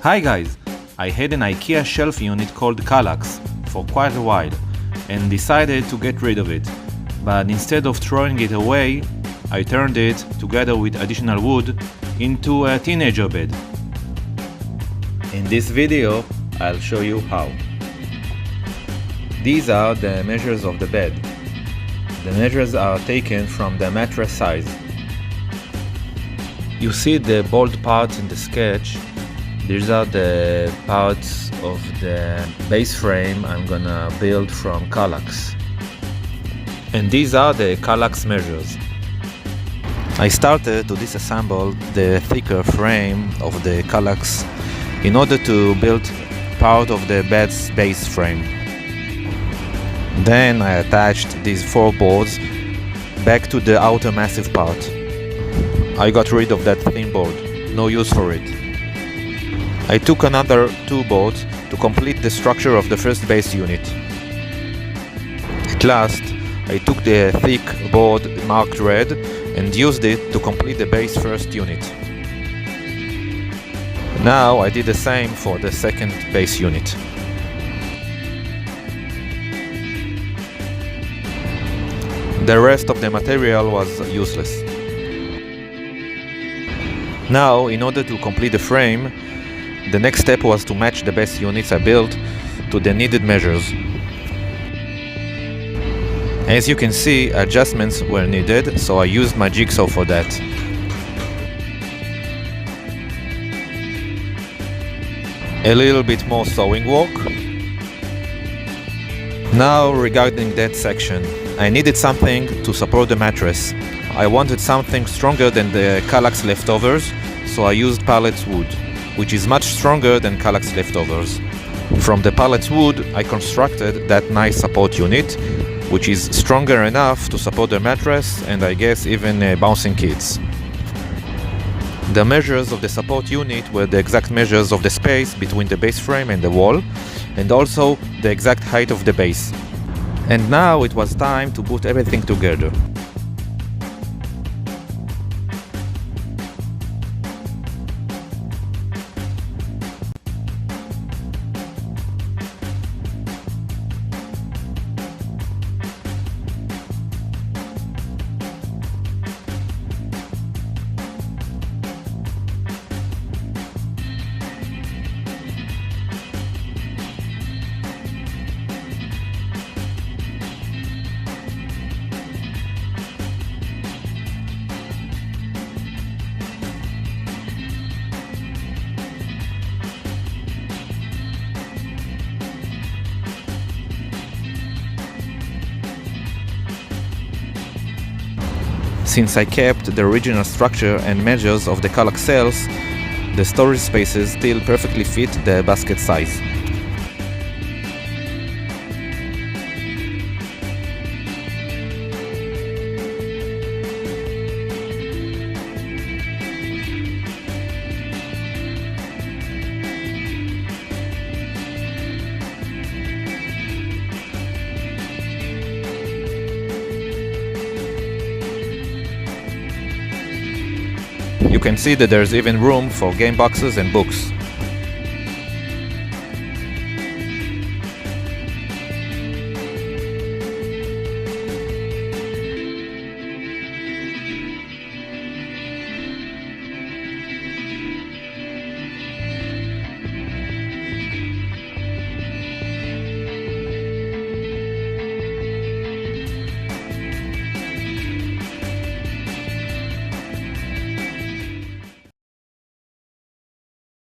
Hi guys! I had an IKEA shelf unit called KALLAX for quite a while and decided to get rid of it, but instead of throwing it away, I turned it, together with additional wood, into a teenager bed. In this video, I'll show you how. These are the measures of the bed. The measures are taken from the mattress size. You see the bold parts in the sketch. These are the parts of the base frame I'm gonna build from KALLAX. And these are the KALLAX measures. I started to disassemble the thicker frame of the KALLAX in order to build part of the bed's base frame. Then I attached these 4 boards back to the outer massive part. I got rid of that thin board, no use for it. I took another 2 boards to complete the structure of the first base unit. At last, I took the thick board marked red and used it to complete the base first unit. Now I did the same for the second base unit. The rest of the material was useless. Now, in order to complete the frame, the next step was to match the base units I built to the needed measures. As you can see, adjustments were needed, so I used my jigsaw for that. A little bit more sewing work. Now, regarding that section, I needed something to support the mattress. I wanted something stronger than the KALLAX leftovers, so I used pallet wood, which is much stronger than KALLAX leftovers. From the pallet wood, I constructed that nice support unit, which is stronger enough to support the mattress and I guess even bouncing kids. The measures of the support unit were the exact measures of the space between the base frame and the wall, and also the exact height of the base. And now it was time to put everything together. Since I kept the original structure and measures of the KALLAX cells, the storage spaces still perfectly fit the basket size. You can see that there's even room for game boxes and books.